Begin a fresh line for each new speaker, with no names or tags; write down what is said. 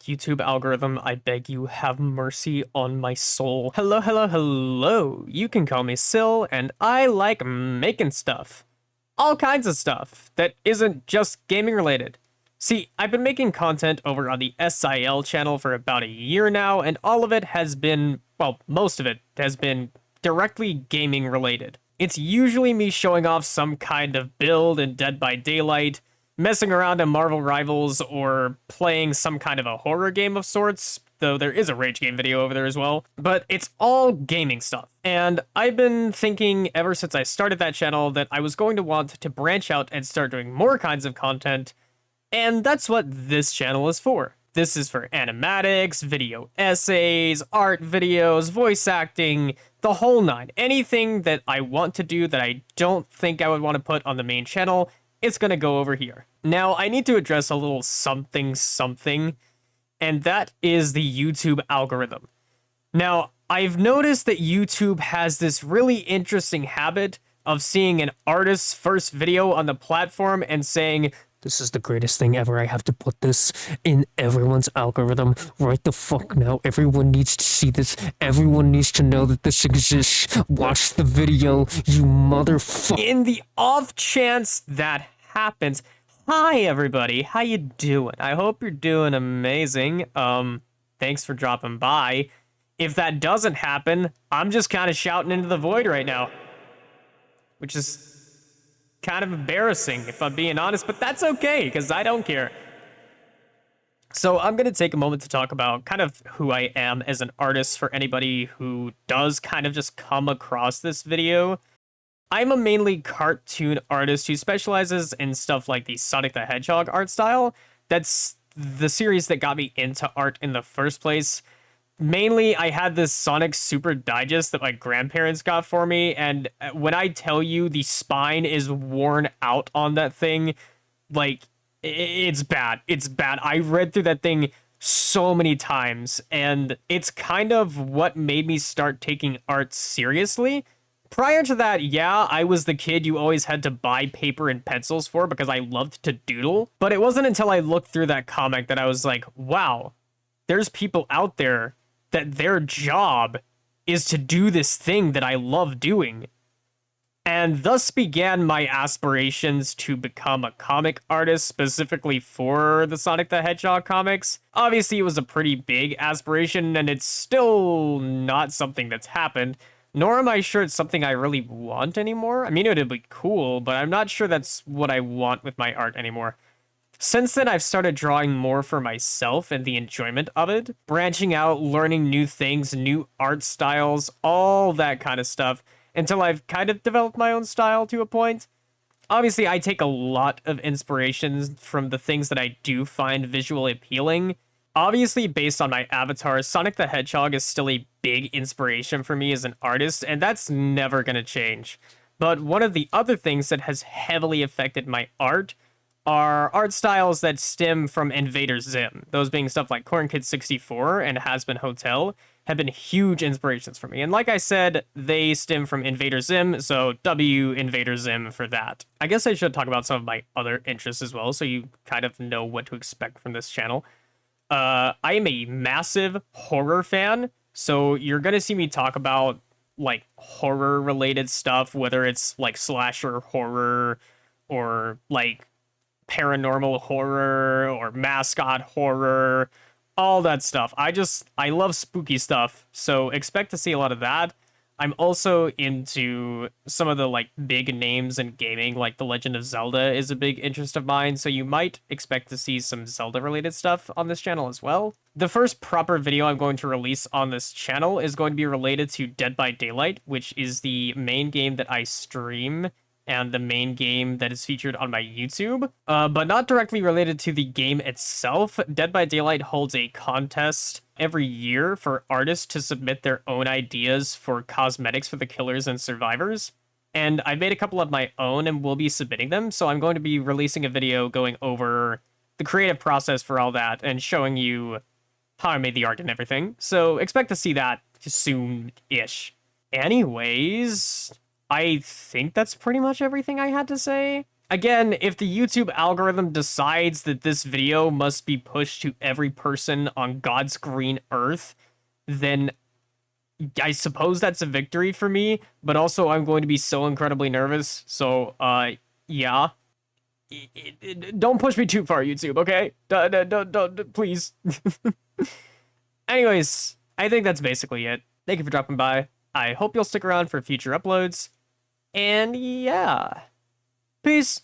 YouTube algorithm, I beg you, have mercy on my soul. Hello, hello, hello. You can call me Sil, and I like making stuff. All kinds of stuff that isn't just gaming related. See, I've been making content over on the SIL channel for about a year now, and all of it has been, well, most of it has been directly gaming related. It's usually me showing off some kind of build in Dead by Daylight, messing around in Marvel Rivals, or playing some kind of a horror game of sorts, though there is a rage game video over there as well. But it's all gaming stuff. And I've been thinking ever since I started that channel that I was going to want to branch out and start doing more kinds of content, and that's what this channel is for. This is for animatics, video essays, art videos, voice acting, the whole nine. Anything that I want to do that I don't think I would want to put on the main channel, it's gonna go over here. Now, I need to address a little something, and that is the YouTube algorithm. Now, I've noticed that YouTube has this really interesting habit of seeing an artist's first video on the platform and saying, "This is the greatest thing ever. I have to put this in everyone's algorithm right the fuck now. Everyone needs to see this. Everyone needs to know that this exists. Watch the video, you motherfucker." In the off chance that happens, hi everybody, how you doing? I hope you're doing amazing. Thanks for dropping by. If that doesn't happen, I'm just kind of shouting into the void right now, which is kind of embarrassing if I'm being honest, but that's okay because I don't care. So I'm going to take a moment to talk about kind of who I am as an artist for anybody who does kind of just come across this video. I'm a mainly cartoon artist who specializes in stuff like the Sonic the Hedgehog art style. That's the series that got me into art in the first place. Mainly, I had this Sonic Super Digest that my grandparents got for me, and when I tell you the spine is worn out on that thing, like, it's bad. It's bad. I read through that thing so many times, and it's kind of what made me start taking art seriously. Prior to that, yeah, I was the kid you always had to buy paper and pencils for because I loved to doodle, but it wasn't until I looked through that comic that I was like, wow, there's people out there that their job is to do this thing that I love doing. And thus began my aspirations to become a comic artist specifically for the Sonic the Hedgehog comics. Obviously, it was a pretty big aspiration, and it's still not something that's happened, nor am I sure it's something I really want anymore. I mean, it would be cool, but I'm not sure that's what I want with my art anymore. Since then, I've started drawing more for myself and the enjoyment of it, branching out, learning new things, new art styles, all that kind of stuff, until I've kind of developed my own style to a point. Obviously, I take a lot of inspirations from the things that I do find visually appealing. Obviously, based on my avatar, Sonic the Hedgehog is still a big inspiration for me as an artist, and that's never going to change. But one of the other things that has heavily affected my art are art styles that stem from Invader Zim. Those being stuff like Corn Kid 64 and Has Been Hotel have been huge inspirations for me. And like I said, they stem from Invader Zim, so W Invader Zim for that. I guess I should talk about some of my other interests as well, so you kind of know what to expect from this channel. I am a massive horror fan, so you're gonna see me talk about like horror related stuff, whether it's like slasher horror or like paranormal horror or mascot horror, all that stuff. I love spooky stuff, so expect to see a lot of that. I'm also into some of the like big names in gaming, like The Legend of Zelda is a big interest of mine, so you might expect to see some Zelda related stuff on this channel as well. The first proper video I'm going to release on this channel is going to be related to Dead by Daylight, which is the main game that I stream and the main game that is featured on my YouTube, but not directly related to the game itself. Dead by Daylight holds a contest every year for artists to submit their own ideas for cosmetics for the killers and survivors. And I made a couple of my own and will be submitting them, so I'm going to be releasing a video going over the creative process for all that and showing you how I made the art and everything. So expect to see that soon-ish. Anyways, I think that's pretty much everything I had to say. Again, if the YouTube algorithm decides that this video must be pushed to every person on God's green earth, then I suppose that's a victory for me, but also I'm going to be so incredibly nervous. So, yeah. Don't push me too far, YouTube, okay? Don't, please. Anyways, I think that's basically it. Thank you for dropping by. I hope you'll stick around for future uploads. And yeah. Peace.